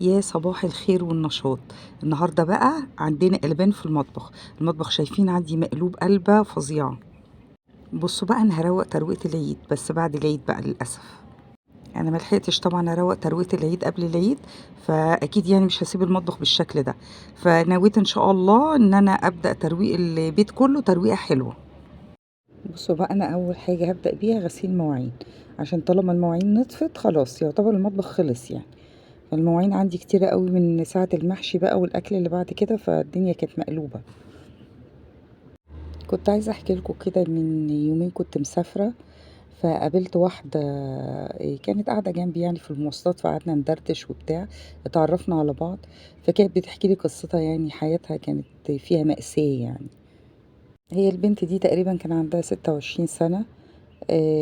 يا صباح الخير والنشاط. النهارده بقى عندنا قلبان في المطبخ شايفين عندي مقلوب قلبة فظيعة. بصوا بقى انا هروق ترويقة العيد بس بعد العيد بقى للأسف. انا ملحقتش طبعا اروق ترويقة العيد قبل العيد، فاكيد يعني مش هسيب المطبخ بالشكل ده. فنويت ان شاء الله ان انا ابدأ ترويق البيت كله ترويقة حلوة. بصوا بقى انا اول حاجة هبدأ بيها غسيل مواعين، عشان طالما المواعين نطفت خلاص يعتبر المطبخ خلص يعني. المواعين عندي كتيرة قوي من ساعة المحشي بقى والأكل اللي بعد كده، فالدنيا كانت مقلوبة. كنت عايزة أحكي لكم كده، من يومين كنت مسافرة فقابلت واحدة كانت قاعدة جنبي يعني في المواصلات، فقعدنا ندردش وبتاع، اتعرفنا على بعض. فكانت بتحكي لي قصتها، يعني حياتها كانت فيها مأساة يعني. هي البنت دي تقريبا كان عندها 26 سنة.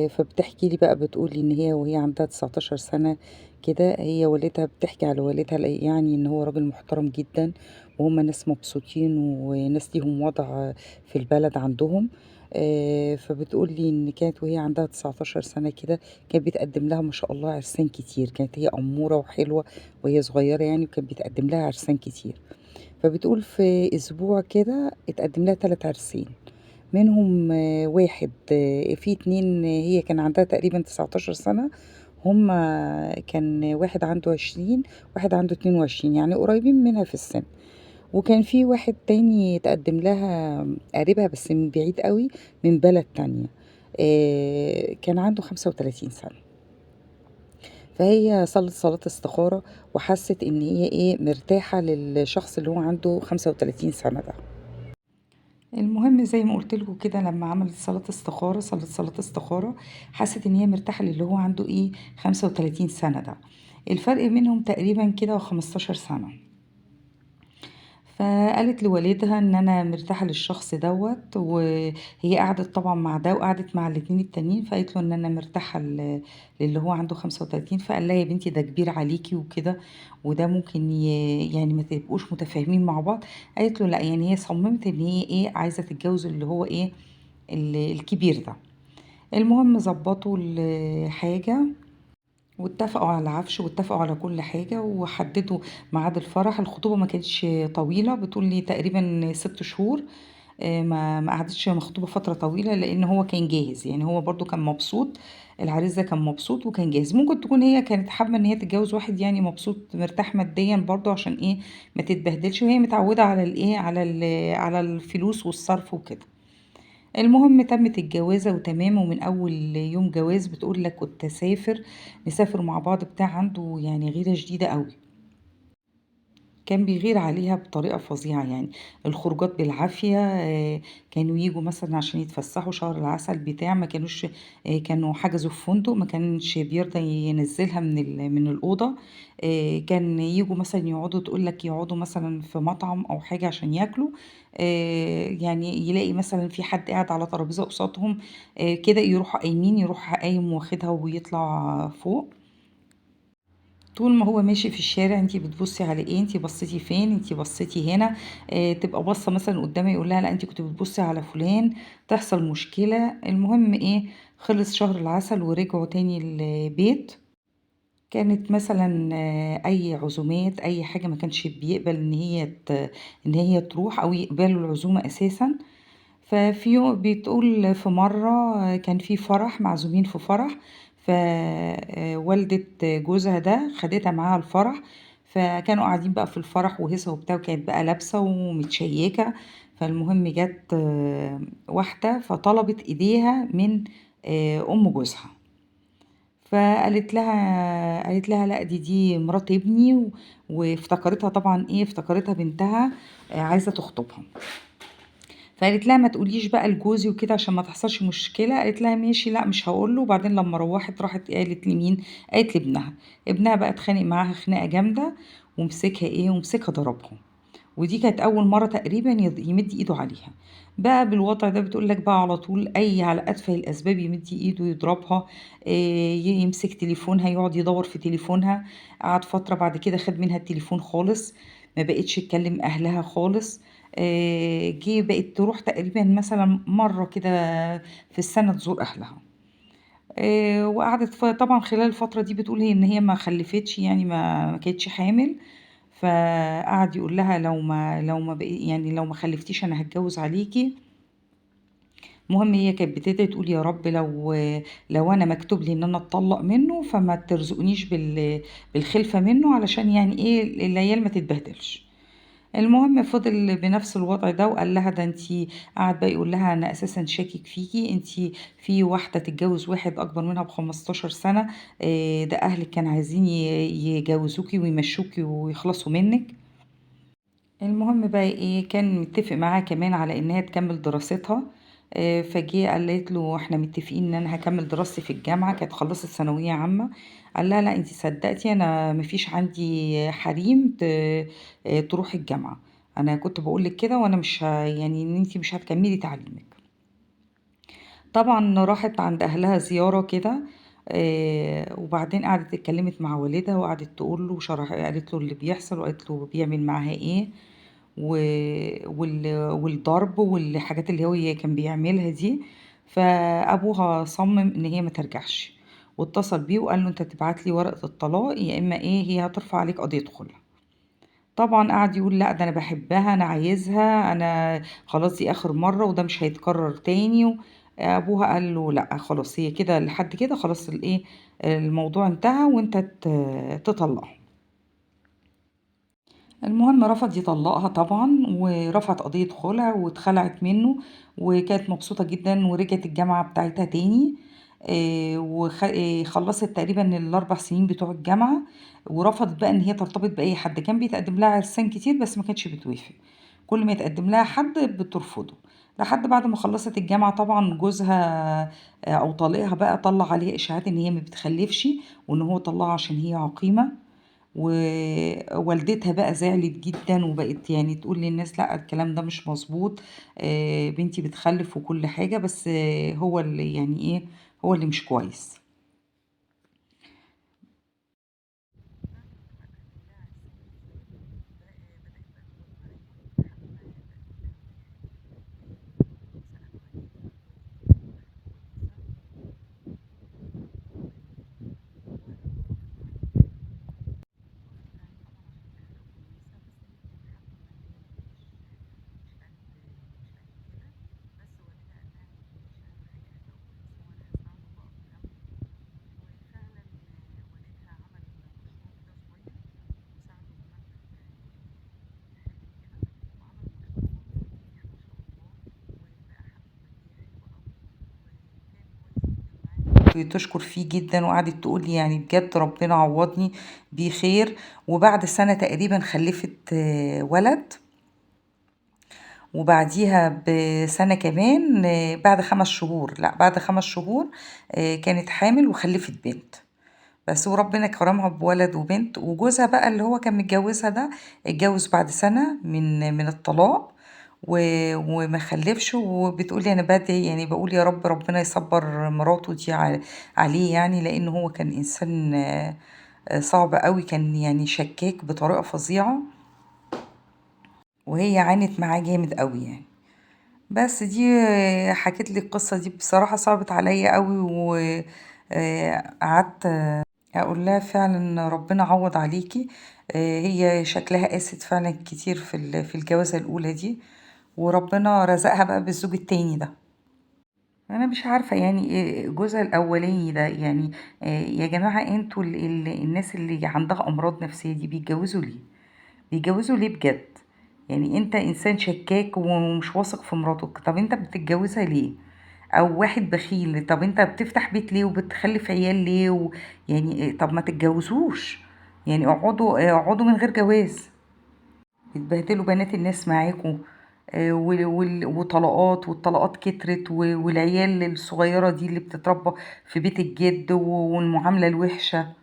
فبتحكي لي بقى، بتقول لي ان هي وهي عندها 19 سنة كده، هي والدها بتحكي على والدها يعني ان هو راجل محترم جدا، وهم ناس مبسوطين وناس ليهم وضع في البلد عندهم. فبتقول لي ان كانت وهي عندها 19 سنة كده، كان بيتقدم لها ما شاء الله عرسان كتير، كانت هي أمورة وحلوة وهي صغيرة يعني، وكان بيتقدم لها عرسان كتير. فبتقول في أسبوع كده اتقدم لها 3 عرسين، منهم واحد، في 2 هي كان عندها تقريبا 19 سنة، هما كان واحد عنده 20، واحد عنده 22، يعني قريبين منها في السن. وكان في واحد تاني تقدم لها قريبها بس من بعيد قوي، من بلد تانية، كان عنده 35 سنة. فهي صلت صلاة استخارة، وحست ان هي ايه مرتاحة للشخص اللي هو عنده 35 سنة ده. المهم زي ما قلت لكم كده، لما عملت صلت صلاة استخارة، حست ان هي مرتاحة للي هو عنده ايه 35 سنة ده. الفرق منهم تقريبا كده 15 سنة. فقالت لوالدها ان انا مرتاحة للشخص دوت، وهي قعدت طبعا مع ده وقعدت مع الاتنين التانيين، فقالت له ان انا مرتاحة للي هو عنده 35. فقال لها يا بنتي ده كبير عليكي وكده، وده ممكن يعني ما تبقوش متفاهمين مع بعض. قالت له لا، يعني هي صممت ان هي ايه عايزة تتجوز اللي هو ايه الكبير ده. المهم ظبطوا الحاجة، واتفقوا على العفش واتفقوا على كل حاجة، وحددوا ميعاد الفرح. الخطوبة ما كانتش طويلة، بتقول لي تقريبا 6 شهور. ما قعدتش مخطوبة فترة طويلة، لأن هو كان جاهز، يعني هو برضو كان مبسوط. العريس ده كان مبسوط وكان جاهز. ممكن تكون هي كانت حابة ان هي تتجوز واحد يعني مبسوط مرتاح ماديا برضو، عشان ايه ما تتبهدلش، وهي متعودة على الايه على الفلوس والصرف وكده. المهم تمت الجوازة وتمام، ومن أول يوم جواز بتقول لك كنت أسافر، نسافر مع بعض بتاع، عنده يعني غيرة شديدة قوي، كان بيغير عليها بطريقة فظيعة يعني. الخروجات بالعافية، كانوا يجوا مثلا عشان يتفسحوا شهر العسل بتاع، ما كانوش، كانوا حجزوا في فندق، ما كانش بيرضى ينزلها من الأوضة. كان يجوا مثلا يقعدوا، تقول لك يقعدوا مثلا في مطعم أو حاجة عشان ياكلوا. يعني يلاقي مثلا في حد قاعد على ترابيزة قصادهم، كده يروحوا قايمين، يروح قايم واخدها ويطلع فوق. طول ما هو ماشي في الشارع انتي بتبصي على ايه، انتي بصيتي فين، انتي بصيتي هنا. تبقى باصه مثلا قدامي يقول لها لا انتي كنت بتبصي على فلان، تحصل مشكله. المهم ايه، خلص شهر العسل ورجعوا تاني البيت. كانت مثلا اي عزومات اي حاجه ما كانش بيقبل ان هي تروح او يقبلوا العزومه اساسا. ففي يوم بتقول في مرة كان في فرح، معزومين في فرح، فوالدة جوزها ده خدتها معاها الفرح. فكانوا قاعدين بقى في الفرح وهيصة وبتاع، وكانت بقى لابسة ومتشيكة. فالمهم جت واحدة فطلبت ايديها من ام جوزها. قالت لها لا، دي مرات ابني، وافتكرتها طبعا ايه، افتكرتها بنتها عايزة تخطبها. فقالت لها ما تقوليش بقى لجوزي وكده عشان ما تحصلش مشكله. قالت لها ماشي، لا مش هقول له. وبعدين لما روحت راحت قالت لمين، قالت لابنها. ابنها بقى اتخانق معاها خناقه جامده، ومسكها ضربها. ودي كانت اول مره تقريبا يمد ايده عليها. بقى بالوضع ده بتقول لك بقى على طول اي على اتفه الاسباب يمد ايده يضربها. يمسك تليفونها يقعد يدور في تليفونها. قعد فتره بعد كده خد منها التليفون خالص، ما بقتش تكلم اهلها خالص. بقت تروح تقريبا مثلا مره كده في السنه تزور اهلها. وقعدت طبعًا خلال الفترة دي بتقول إن هي ما خلّفتش يعني ما كانتش حامل، فقعد يقول لها لو ما خلّفتيش أنا هاتجوّز عليكِ. المهم هي كانت بتدعي تقول يا رب لو أنا مكتوب لي إن أنا أتطلّق منّه فما ترزقنيش بالخلفة منّه علشان يعني إيه العيال ما تتبهدلش. المهم فضل بنفس الوضع ده وقال لها ده أنتِ قعد بقى يقول لها أنا أساسًا شاكك فيكِ، أنتِ في واحدة تتجوّز واحد أكبر منها ب15 سَنة، ده أهلِك كانوا عايزين يجوّزوكِ ويمشّوكِ ويخلصوا منِّك. المهم بقى إيه، كان متّفق معاها كمان على إن هي تكمّل دراستها، فجه قالت له: "إحنا متّفقين إن أنا هاكمّل دراستي في الجامعة." كانت خلّصت ثانوية عامة، قال لها: "لأ أنتِ صدّقتِ أنا ما فيش عندي حريم تروح الجامعة، أنا كنت باقول لِك كده وأنا مش يعني إن أنتِ مش هتكمّلي تعليمِك." طبعًا راحت عند أهلها زيارة كده، وبعدين قعدت اتكلّمت مع والدها وقعدت تقول له قالت له اللي بيحصل وقالت له بيعمل معاها إيه. و والضرب والحاجات اللي هي كان بيعملها دي، فأبوها صمم إن هي ما ترجعش، واتصل بيه وقال له: "أنت تبعت لي ورقة الطلاق يا إما إيه هي هترفع عليك قضية خُلع." طبعًا قعد يقول: "لأ، ده أنا باحبها، أنا عايزها، أنا خلاص دي آخر مرّة وده مش هيتكرر تاني." أبوها قال له: "لأ، خلاص هي كده لحد كده خلاص الموضوع انتهى وأنت تطلّقها." المهم رفض يطلّقها طبعًا، ورفعت قضية خُلع واتخلعت منّه، وكانت مبسوطة جدًا ورجعت الجامعة بتاعتها تاني، خلّصت تقريبًا ال4 سنين بتوع الجامعة، ورفضت بقى إن هي ترتبط بأي حد، كان بيتقدّم لها عرسان كتير بس ما كانتش بتوافق، كل ما يتقدّم لها حد بترفضه، لحد بعد ما خلّصت الجامعة طبعًا جوزها أو طليقها بقى طلّع عليها إشاعات إن هي ما بتخلّفش، وإن هو طلّقها عشان هي عقيمة. ووالدتها بقى زعلت جدًا وبقت يعني تقول للناس لأ الكلام ده مش مضبوط، بنتي بتخلِّف وكل حاجة، بس هو اللي يعني إيه، هو اللي مش كويس. بتشكر فيه جدًا وقعدت تقول لي يعني بجد ربنا عوّضني بيه خير، وبعد سَنة تقريبًا خلّفت ولد، وبعديها بسَنة كمان بعد 5 شهور، لأ بعد 5 شهور كانت حامل وخلّفت بنت. بس وربنا كرمها بولد وبنت، وجوزها بقى اللي هو كان متجوزها ده اتجوز بعد سنة من الطلاق وما خلفش، وبتقول لي انا بدعي يعني بقول يا رب ربنا يصبر مراته دي عليه يعني لان هو كان انسان صعب قوي، كان يعني شكاك بطريقة فظيعة، وهي عانت معاه جامد قوي يعني. بس دي حكيت لي القصة دي بصراحة صعبت عليا قوي، وقعدت أقول لها فعلًا ربنا عوّض عليكِ، هي شكلها قاست فعلًا كتير في الجوازة الأولى دي، وربنا رزقها بقى بالزوج التاني ده. أنا مش عارفة يعني جوزها الأولاني ده يعني يا جماعة أنتم الناس اللي عندها أمراض نفسية دي بيتجوزوا ليه؟ بيتجوزوا ليه بجد؟ يعني أنت إنسان شكاك ومش واثق في مراتك، طب أنت بتتجوزها ليه؟ أو واحد بخيل، طب أنت بتفتح بيت ليه وبتخلف عيال ليه يعني طب ما تتجوزوش، يعني اقعدوا من غير جواز، بتبهدلوا بنات الناس معاكم، وطلاقات والطلاقات كترت والعيال الصغيرة دي اللي بتتربى في بيت الجد والمعاملة الوحشة.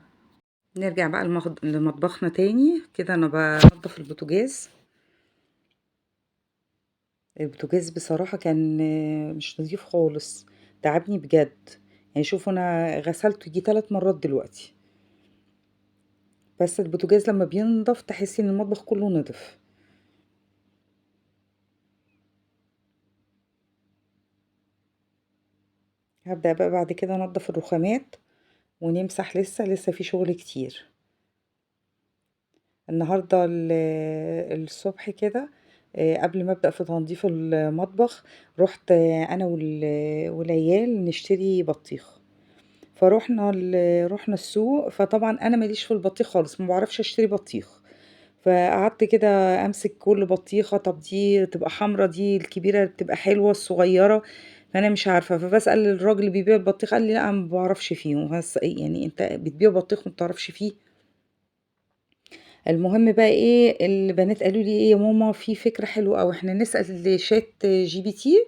نرجع بقى لمطبخنا تاني كده، أنا بنضف البوتاجاز. البوتاجاز بصراحة كان مش نضيف خالص، تعبني بجد، يعني شوفوا أنا غسلته ييجي 3 مرات دلوقتي، بس البوتاجاز لمّا بينضف تحسي إن المطبخ كله نضف. هبدأ بقى بعد كده انضف الرخامات ونمسح، لسه في شغل كتير. النهارده الصبح كده، قبل ما أبدأ في تنظيف المطبخ، رحت انا والعيال نشتري بطيخ. رحنا السوق، فطبعا انا ماليش في البطيخ خالص، ما بعرفش اشتري بطيخ. فقعدت كده امسك كل بطيخه، طب دي تبقى حمرا، دي الكبيره بتبقى حلوه، الصغيره فانا مش عارفه. فبسأل الراجل اللي بيبيع البطيخ، قال لي لا أنا ما بعرفش فيه. بس يعني انت بتبيع بطيخ وما بتعرفش فيه؟ المهم بقى ايه، البنات قالوا لي ايه يا ماما، في فكره حلوه قوي، احنا نسأل شات جي بي تي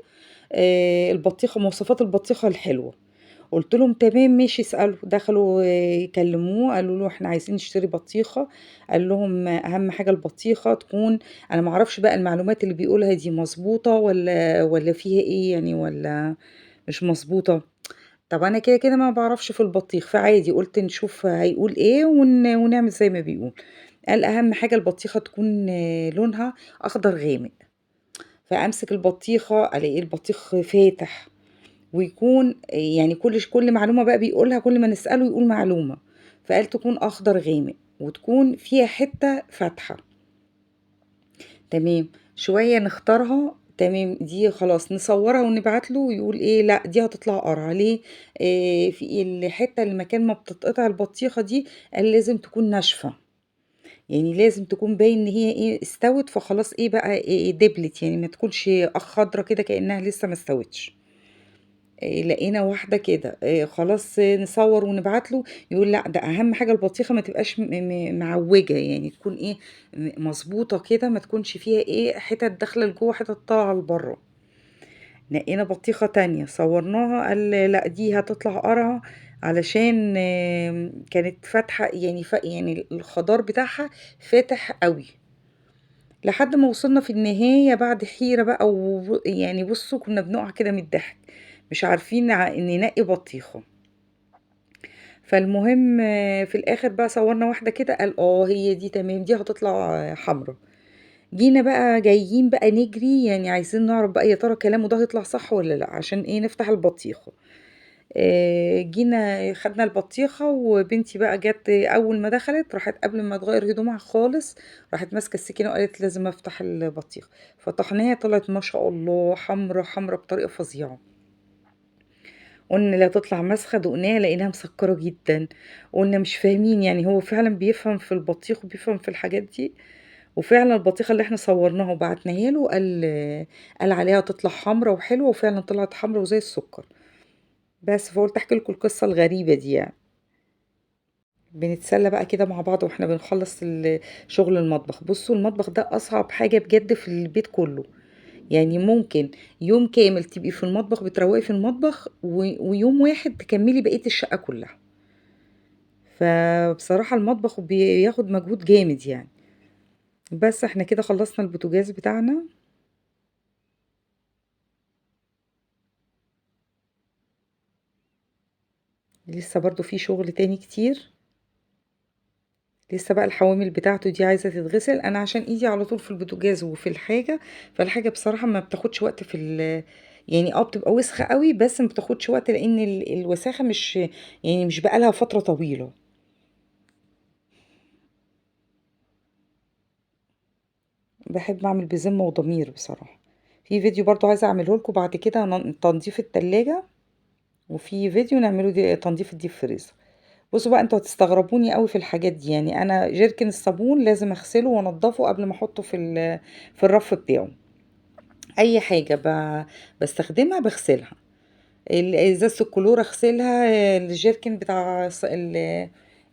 البطيخه، مواصفات البطيخه الحلوه. قلت لهم تمام ماشي، اسألوا. دخلوا يكلموه، قالوا له احنا عايزين نشتري بطيخة. قال لهم اهم حاجة البطيخة تكون، انا معرفش بقى المعلومات اللي بيقولها دي مظبوطة ولا فيها ايه يعني، ولا مش مظبوطة. طب انا كده كده ما بعرفش في البطيخ، فعادي قلت نشوف هيقول ايه ونعمل زي ما بيقول. قال اهم حاجة البطيخة تكون لونها اخضر غامق. فامسك البطيخة الاقي البطيخ فاتح، ويكون يعني كل معلومة بقى بيقولها، كل ما نسأله يقول معلومة. فقال تكون أخضر غامق وتكون فيها حتة فاتحة. تمام. شوية نختارها، تمام دي خلاص نصورها ونبعت له، ويقول ايه لا دي هتطلع قرعة ليه. إيه في الحتة اللي مكان ما بتتقطع البطيخة دي، قال لازم تكون ناشفة. يعني لازم تكون باين ان هي ايه استوت، فخلاص ايه بقى إيه دبلت، يعني ما تكونش خضرة كده كأنها لسه ما استوتش. لقينا واحدة كده خلاص نصور ونبعت له، يقول لا ده اهم حاجة البطيخة ما تبقاش معوجة، يعني تكون ايه مظبوطة كده، ما تكونش فيها ايه حتت داخلة لجوه حتت طالعة لبره. لقينا بطيخة تانية صورناها، قال لا دي هتطلع قرعة، علشان كانت فاتحة يعني يعني الخضار بتاعها فاتح قوي. لحد ما وصلنا في النهاية بعد حيرة بقى، يعني بصوا كنا بنقع كده من الضحك، مش عارفين ننقي بطيخة. فالمهم في الاخر بقى صورنا واحدة كده، قال اه هي دي تمام، دي هتطلع حمرا. جينا بقى جايين بقى نجري، يعني عايزين نعرف بقى يا ترى كلامه ده هيطلع صح ولا لا، عشان ايه نفتح البطيخة. جينا خدنا البطيخة، وبنتي بقى جت اول ما دخلت راحت قبل ما تغير هدومها خالص، راحت ماسكة السكينة وقالت لازم افتح البطيخة. فتحناها طلعت ما شاء الله حمرا حمرا بطريقة فظيعة. قلنا لا تطلع مسخة، دقناها لقيناها مسكرة جدا. قلنا مش فاهمين، يعني هو فعلا بيفهم في البطيخ وبيفهم في الحاجات دي. وفعلا البطيخة اللي احنا صورناها وبعتناها له، قال عليها تطلع حمرا وحلوة، وفعلا طلعت حمرا وزي السكر. بس فقلت احكي لكم القصة الغريبة دي يعني. بنتسلى بقى كده مع بعض واحنا بنخلص شغل المطبخ. بصوا المطبخ ده اصعب حاجة بجد في البيت كله. يعني ممكن يوم كامل تبقي في المطبخ بتروقي في المطبخ، ويوم واحد تكملي بقية الشقة كلها. فبصراحة المطبخ بياخد مجهود جامد يعني. بس احنا كده خلصنا البوتاجاز بتاعنا. لسه برضو في شغل تاني كتير. لسه بقى الحوامل بتاعته دي عايزة تتغسل، انا عشان ايدي على طول في البوتاجاز وفي الحاجة. فالحاجة بصراحة ما بتاخدش وقت في يعني بتبقى وسخة قوي، بس ما بتاخدش وقت لان الوساخة مش، يعني مش بقالها فترة طويلة. بحب اعمل بذمة وضمير بصراحة. في فيديو برضو عايزة اعمله لكم بعد كده تنظيف التلاجة، وفي فيديو نعمله دي تنظيف الديب فريزر. بصوا بقى انتوا هتستغربوني قوي في الحاجات دي، يعني انا جيركن الصابون لازم اغسله وانضفه قبل ما احطه في الرف بتاعه. اي حاجه بستخدمها بغسلها. ازازه الكلور اغسلها، الجيركن بتاع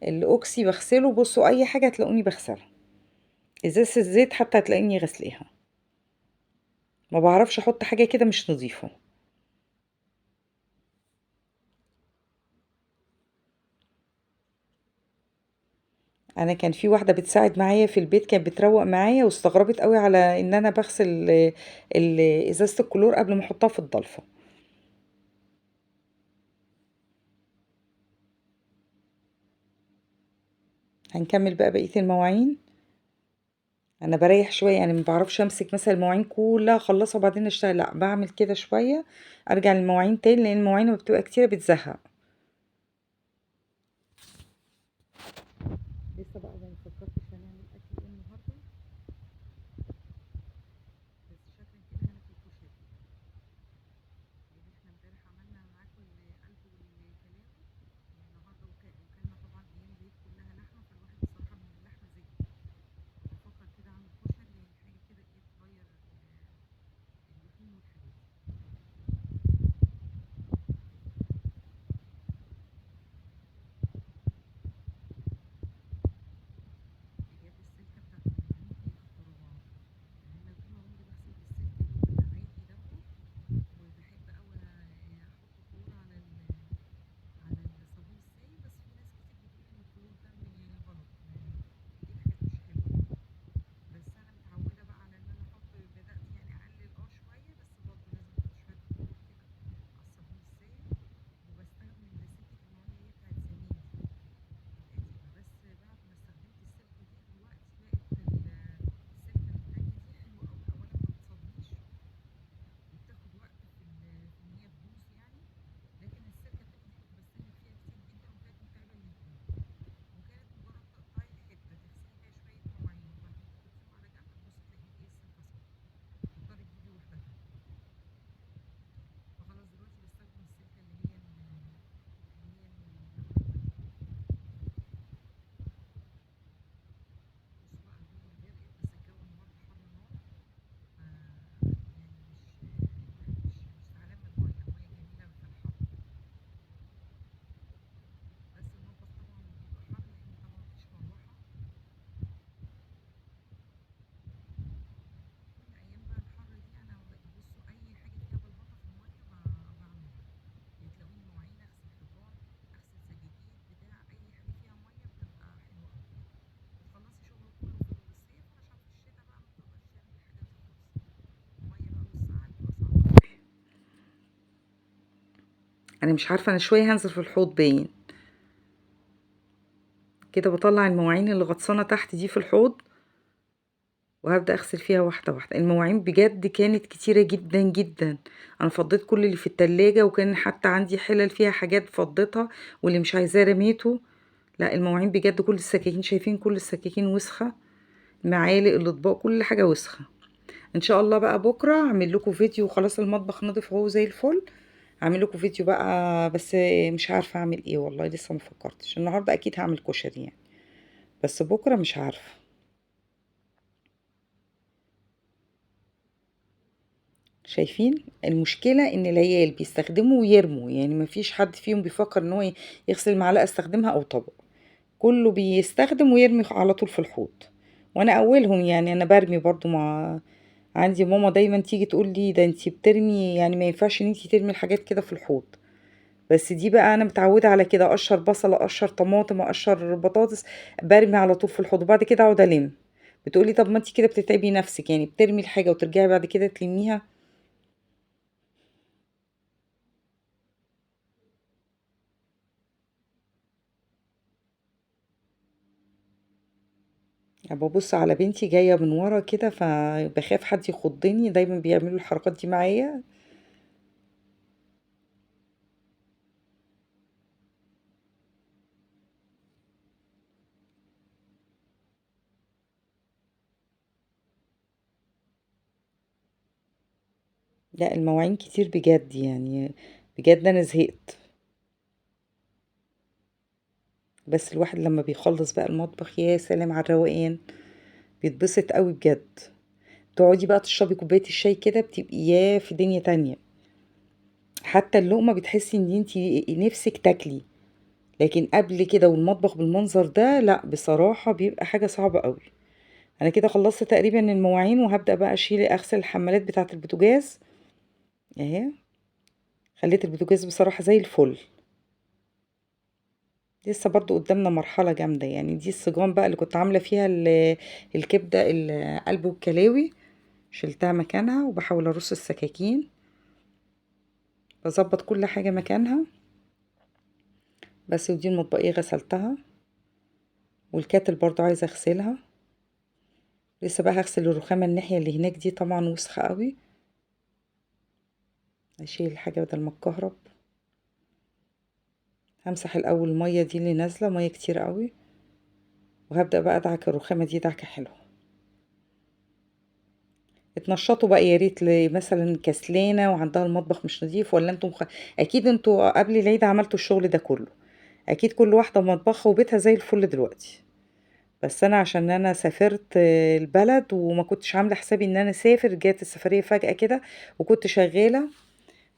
الاوكسي بغسله. بصوا اي حاجه هتلاقوني بغسلها. ازازه الزيت حتى هتلاقيني غسليها. ما بعرفش احط حاجه كده مش نظيفه. انا كان في واحده بتساعد معايا في البيت، كانت بتروق معايا واستغربت قوي على ان انا بغسل ازازه الكلور قبل ما احطها في الضلفه. هنكمل بقى بقيه المواعين. انا بريح شويه، يعني ما بعرفش امسك مثلا المواعين كلها اخلصها وبعدين اشتغل، لا بعمل كده شويه ارجع للمواعين تاني، لان المواعين لما بتبقى كتيره بتزهق. لسه بقى ما فكرتش هنعمل اكل ايه النهارده، بس شكلا كده هناكل كشري، لان احنا امبارح عملنا معاكم القلب والكلاوي، النهارده وكلنا طبعا ايام العيد كلها لحمه، فالواحد بصراحه من اللحمه زهق. بفكر كده اعمل كشري، يعني حاجه كده ايه تغير اللحوم والحاجات دي. جاب السلكه بتاعت المواعين دي اختراع، يعني انا طول عمري بغسل بالسلك اللي هو العادي دوت، وبحب قوي احط كلور على الصابون السائل، بس في ناس كتير بتقول ان الكلور ده غلط، دي حاجات مش حلوه. بس انا متعوده بقى على ان انا احط، بدات يعني اقلل شويه، بس برضه لازم احط شويه كلور كده على الصابون السائل، وبستخدم سلكه المواعين اللي هي بتاعت زمان دي القديمه، بس بعد ما استخدمت السلكه دي دلوقتي بقت السلكه التانيه دي حلوه قوي، اولا ما بتصديش وبتاخد وقت في ان هي تبوظ يعني، لكن السلكه التانيه دي كنت بستهلك فيها كتير جدا وكانت متعبه للايد، وكانت مجرد تقطعي حته تغسلي بيها شويه مواعين وبعدين تحطيهم على جنب، تبص تلاقي ايه السلكه صفت، تضطري تجيبي واحده تانيه. فخلاص دلوقتي بستخدم السلكه اللي هي بصوا بقى الدنيا غرقت، بس الجو النهارده حر نار، يعني الواحد مش زعلان من الميه جميله في الحر، بس المطبخ طبعا بيبقى حر لان طبعا مفيش مروحه. كل ايام بقى الحر دي انا بصوا اي حاجه فيها بلبطه في الميه بعملها، يعني تلاقوني مواعين، اغسل حيطان، اغسل سجاجيد بتاع اي حاجه فيها ميه بتبقى حلوه قوي، بتخلصي شغلك كله في الصيف، عشان في الشتاء بقى ما بتقدريش تعملي الحاجات دي خالص، الميه بقى والساعه بتبقى صعبه قوي. انا مش عارفه، انا شويه هنزل في الحوض باين كده، بطلع المواعين اللي غطسانه تحت دي في الحوض، وهبدأ أغسل فيها واحدة واحدة. المواعين بجد كانت كتيرة جدا جدا، أنا فضيت كل اللي في التلاجة، وكان حتى عندي حلل فيها حاجات فضيتها، واللي مش عايزاه رميته. لا المواعين بجد، كل السكاكين شايفين، كل السكاكين وسخة، معالق الأطباق كل حاجة وسخة. إن شاء الله بقى بكرة أعمل لكم فيديو، خلاص المطبخ نضيف اهو زي الفل، هعمل لكم فيديو بقى، بس مش عارفة أعمل إيه والله، لسه مفكرتش. النهاردة أكيد هعمل كشري يعني، بس بكرة مش عارفة. شايفين المشكلة ان العيال بيستخدموا ويرموا، يعني مفيش حد فيهم بيفكر ان هو يغسل معلقة استخدمها او طبق، كله بيستخدم ويرمي على طول في الحوض. وانا اولهم، يعني انا برمي برضو، مع عندي ماما دايما تيجي تقول لي ده انتي بترمي، يعني ما ينفعش ان انتي ترمي الحاجات كده في الحوض، بس دي بقى انا متعودة على كده، اقشر بصل، اقشر طماطم، اقشر بطاطس، برمي على طول في الحوض وبعد كده اقعد الم. بتقولي طب ما انتي كده بتتعبي نفسك، يعني بترمي الحاجة وترجعي بعد كده تلميها. يعني ببص على بنتي جاية من ورا كده، فبخاف حد يخضني، دايما بيعملوا الحركات دي معايا. لا المواعين كتير بجد يعني، بجد انا زهقت. بس الواحد لما بيخلص بقى المطبخ يا سلام على الروقان، بيتبسط قوي بجد. تقعدي بقى تشربي كوباية الشاي كده، بتبقي يا في دنيا تانية، حتى اللقمة بتحسي ان انتي نفسك تاكلي. لكن قبل كده والمطبخ بالمنظر ده، لا بصراحة بيبقى حاجة صعبة قوي. انا كده خلصت تقريبا المواعين، وهبدأ بقى اشيل اغسل الحمالات بتاعة البوتاجاز اهي، خليت البوتاجاز بصراحة زي الفل. لسه برضو قدامنا مرحلة جامدة، يعني دي الصجان بقى اللي كنت عاملة فيها الكبدة القلب والكلاوي، شلتها مكانها وبحاول ارص السكاكين، بظبط كل حاجة مكانها. بس ودي المطبقية غسلتها، والكاتل برضو عايزة اغسلها. لسه بقى هغسل الرخامة الناحية اللي هناك دي، طبعا وسخة قوي. اشيل الحاجة بدل ما اتكهرب. همسح الاول المية دي اللي نازلة، مية كتير قوي، وهبدأ بقى ادعك الرخامة دي دعكة حلوة. اتنشطوا بقى يا ريت، مثلا كسلانة وعندها المطبخ مش نظيف، ولا انتم اكيد انتوا قبل العيد عملتوا الشغل ده كله. اكيد كل واحدة مطبخها وبيتها زي الفل دلوقتي. بس انا عشان انا سافرت البلد وما كنتش عاملة حسابي ان انا اسافر، جات السفرية فجأة كده، وكنت شغالة.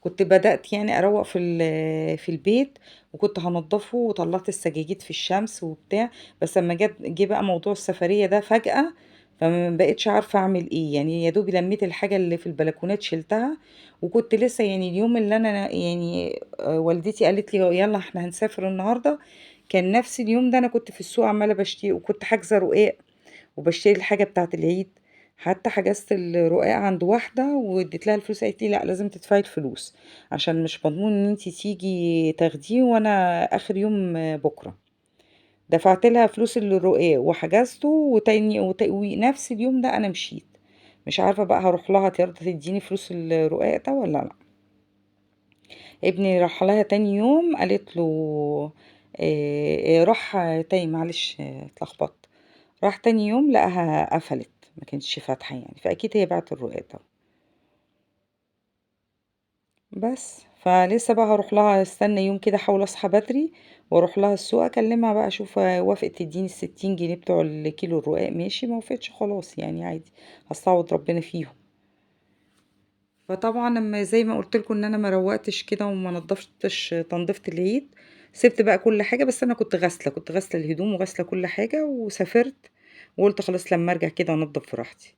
كنت بدأت يعني اروق في البيت، وكنت هنضفه وطلعت السجاجيد في الشمس وبتاع. بس لما جه بقى موضوع السفرية ده فجأة، فما بقتش عارفة اعمل ايه يعني. يا دوب لميت الحاجة اللي في البلكونات شلتها. وكنت لسه يعني اليوم اللي انا يعني والدتي قالت لي يلا احنا هنسافر النهاردة، كان نفس اليوم ده انا كنت في السوق عمالة بشتري، وكنت حاجزة رقاق وبشتري الحاجة بتاعة العيد. حتى حجزت الرقاق عند واحدة واديت لها الفلوس، قالت لي لا لازم تدفعي الفلوس، عشان مش مضمون ان انتي تيجي تاخديه وانا اخر يوم بكرة. دفعت لها فلوس الرقاق وحجزته، ونفس اليوم ده انا مشيت. مش عارفة بقى هروح لها ترضى تديني فلوس الرقاق ده ولا لا. ابني راح لها تاني يوم قالت له راح تاني، معلش اتلخبطت. راح تاني يوم لقاها قفلت، ما كانتش فاتحة يعني، فأكيد هي بعت الرقاق ده. بس فلسه بقى هروح لها، استنى يوم كده احاول اصحى بدري واروح لها السوق اكلمها بقى اشوف وافقت تديني ال60 جنيه بتوع الكيلو الرقاق، ماشي. ما وافقتش خلاص يعني عادي، هستعوض ربنا فيهم. فطبعا لما زي ما قلت لكم ان انا ما روقتش كده وما نضفتش تنظيفة العيد، سبت بقى كل حاجة. بس انا كنت غاسلة الهدوم وغاسلة كل حاجة وسافرت، وقلت خلاص لما ارجع كده انضف في راحتي.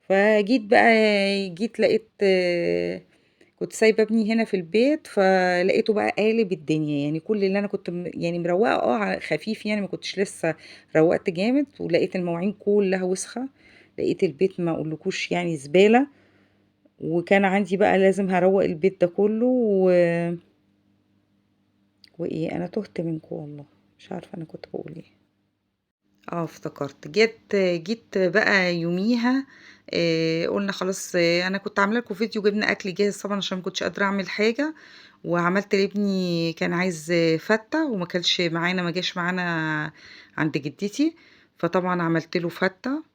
فجيت بقى، جيت لقيت كنت سايبه ابني هنا في البيت، فلقيته بقى قالب الدنيا. يعني كل اللي انا كنت يعني مروقه على خفيف يعني، ما كنتش لسه روقت جامد، ولقيت المواعين كلها وسخه. لقيت البيت ما اقولكوش يعني زباله. وكان عندي بقى لازم هروق البيت ده كله وايه، انا تهت منكم والله، مش عارفه انا كنت بقول ايه. اه افتكرت، جيت بقى يوميها. قلنا خلاص. انا كنت عامله لكم فيديو، جبنا اكل جاهز طبعا عشان ما كنتش قادره اعمل حاجه. وعملت لابني كان عايز فته، وما كانش معانا، ما جاش معانا عند جدتي. فطبعا عملت له فته.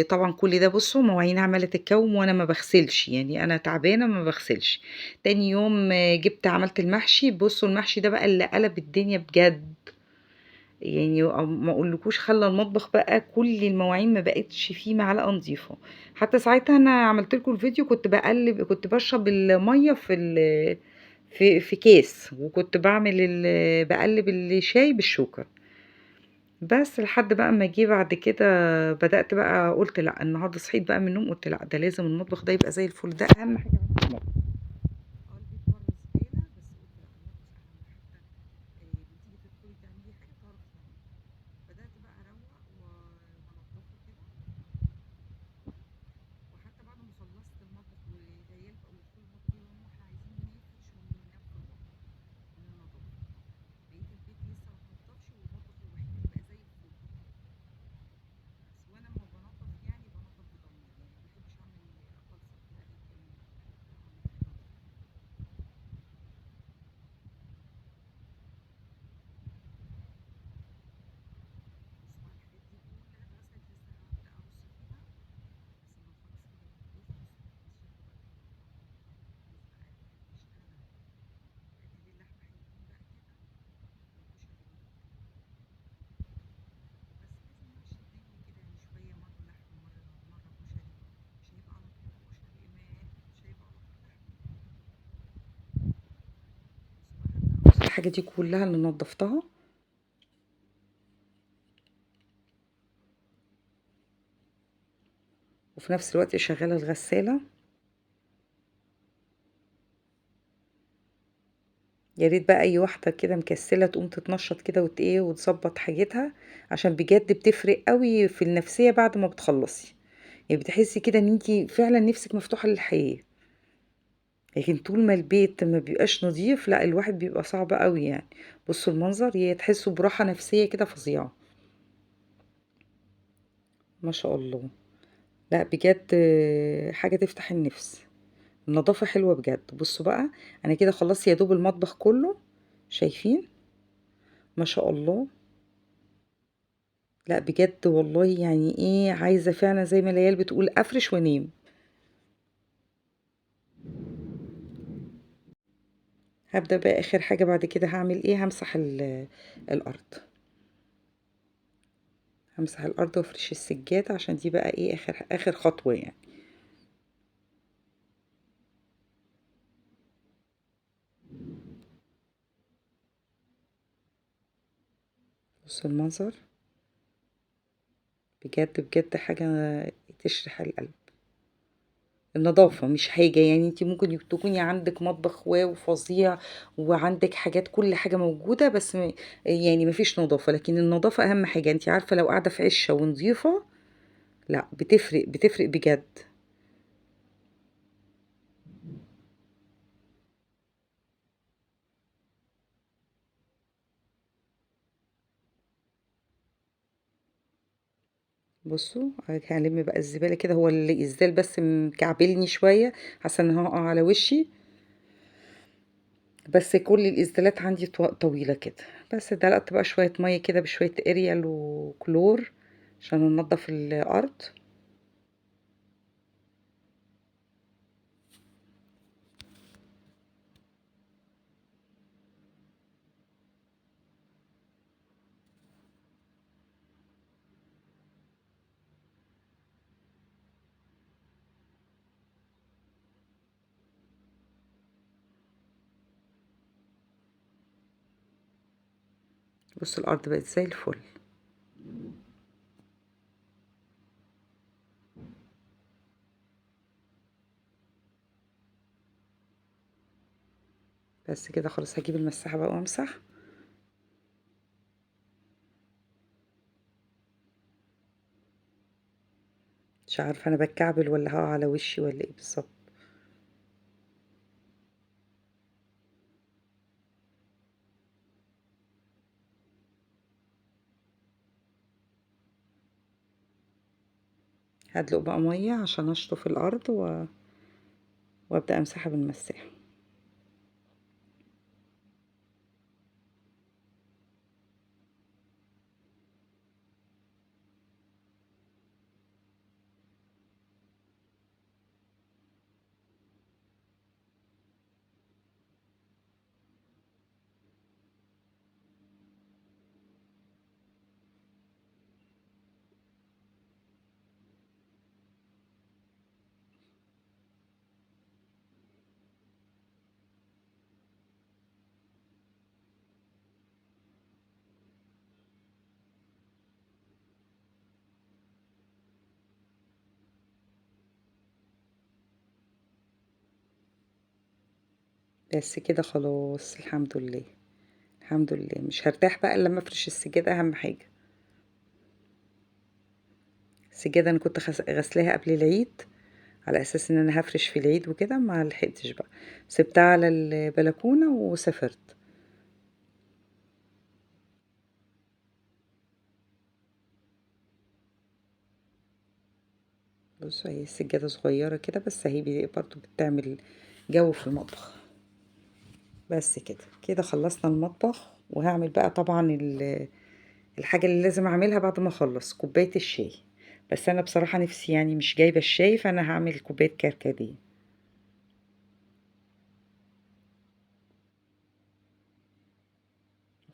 طبعا كل ده بصوا مواعين عماله تتكوم وانا ما بغسلش، يعني انا تعبانه ما بغسلش. تاني يوم جبت عملت المحشي. بصوا المحشي ده بقى اللي قلب الدنيا بجد. يعني ما اقولكوش، خلى المطبخ بقى كل المواعين ما بقتش فيه معلقه نظيفه. حتى ساعتها انا عملت لكم الفيديو، كنت بقلب، كنت بشرب الميه في كيس، وكنت بقلب الشاي بالشوكه. بس لحد بقى ما جه بعد كده، بدأت بقى قلت لا، النهارده صحيت بقى من النوم قلت لا، ده لازم المطبخ ده يبقى زي الفل، ده اهم حاجه عندي في المطبخ. البيت بره زباله، بس قلت لا المطبخ اهم حتى. بتيجي تدخلي تعملي حاجه تعرفي تعملي. بدأت بقى أروق وأنضفه كده. وحتى بعد ما خلصت المطبخ والعيال بقوا يدخلوا المطبخ يقولوا ماما احنا عايزين نفرش وننام في المطبخ من النظافة. بقيت البيت لسه ما اتنضفش، والمطبخ الوحيد اللي بقى زي الفل. بس وأنا لما بنضف يعني بنضف بضمير، يعني ما بحبش أعمل أفلسف كده أي كلام. لا أعمل بضمير. بصوا بقى الحاجات دي كلها اتغسلت، لسه هبدأ أرص فيها. بس ما نخلص كده البيت. بصوا شايفة بقى خلاص بقى اشتغل. أكل اللحمة حلوين بقى كده، والكشري جميل. بس لازم نمشي الدنيا كده يعني، شوية مرة لحمة مرة كشري. مش هيبقى على طول كشري، مش هيبقى على طول لحمة. بصوا بقى هبدأ أرص الحاجة دي كلها اللي نضفتها، وفي نفس الوقت شغالة الغسالة. يا ريت بقى أي واحدة كده مكسلة تقوم تتنشط كده ايه وتظبط حاجتها، عشان بجد بتفرق قوي في النفسية بعد ما بتخلصي. يعني بتحسي كده ان انتي فعلا نفسك مفتوحة للحياة. لكن طول ما البيت ما بيبقاش نظيف، لا الواحد بيبقى صعب قوي يعني. بصوا المنظر، تحسوا براحة نفسية كده فظيعة. ما شاء الله. لا بجد حاجة تفتح النفس. النظافة حلوة بجد. بصوا بقى، انا كده خلصت يا دوب المطبخ كله. شايفين؟ ما شاء الله. لا بجد والله، يعني ايه، عايزة فعلا زي ما العيال بتقول افرش وانام. هبدأ بقى اخر حاجة بعد كده هعمل ايه، همسح الارض. همسح الارض وافرش السجاد، عشان دي بقى ايه، اخر اخر خطوة يعني. بصوا المنظر، بجد بجد حاجة تشرح القلب. النظافة مش حاجة، يعني انت ممكن تكوني عندك مطبخ واو فظيع، وعندك حاجات، كل حاجة موجودة، بس يعني مفيش نظافة. لكن النظافة أهم حاجة. انت عارفة لو قاعدة في عشة ونظيفة، لا بتفرق بتفرق بجد. بصوا، هلم بقى الزبالة كده. هو الإسدال بس مكعبلني شوية، حاسة ان هو على وشي. بس كل الإسدالات عندي طويلة كده. بس دلقت بقى شوية مية كده بشوية اريال وكلور عشان ننضف الأرض. بصوا الأرض بقت زي الفل. بس كده خلاص، هجيب المساحة بقى وامسح. مش عارفة انا بتكعبل ولا هقع على وشي ولا ايه بالظبط. هدلق بقى مية عشان اشطف الارض وابدأ امسحها بالمساحة. بس كده خلاص، الحمد لله. الحمد لله. مش هرتاح بقى الا لما افرش السجادة، اهم حاجة. السجادة انا كنت غسلاها قبل العيد، على اساس ان انا هفرش في العيد وكده، ما لحقتش بقى. سبتها على البلكونة وسافرت. بصوا، هي السجادة صغيرة كده، بس هي برضو بتعمل جو في المطبخ. بس كده كده خلصنا المطبخ. وهعمل بقى طبعا الحاجة اللي لازم اعملها بعد ما اخلص، كوباية الشاي. بس انا بصراحة نفسي يعني مش جايبة الشاي، فانا هعمل كوباية كركديه.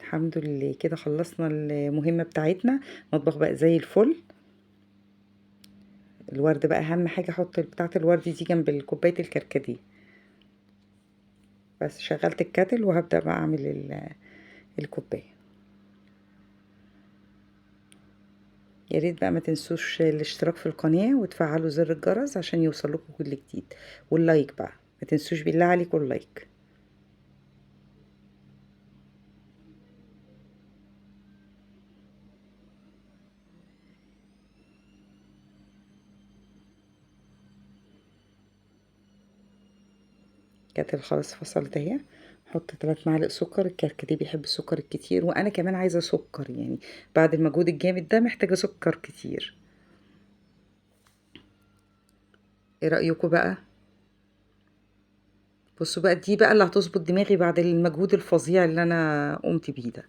الحمد لله كده خلصنا المهمة بتاعتنا. المطبخ بقى زي الفل. الورد بقى اهم حاجة، احط بتاعة الورد دي جنب كوباية الكركديه. بس شغلت الكاتل وهبدأ بقى اعمل الكوباية. يا ريت بقى ما تنسوش الاشتراك في القناة وتفعلوا زر الجرس عشان يوصلكوا كل جديد. واللايك بقى، ما تنسوش بالله عليكم اللايك. كانت خلاص فصلت اهي. حط 3 معالق سكر. الكركديه بيحب السكر الكتير، وانا كمان عايزه سكر يعني. بعد المجهود الجامد ده محتاجه سكر كتير. إيه رأيكم بقى؟ بُصّوا بقى دي بقى اللي هتضبط دماغي بعد المجهود الفظيع اللي أنا قُمت بيه ده.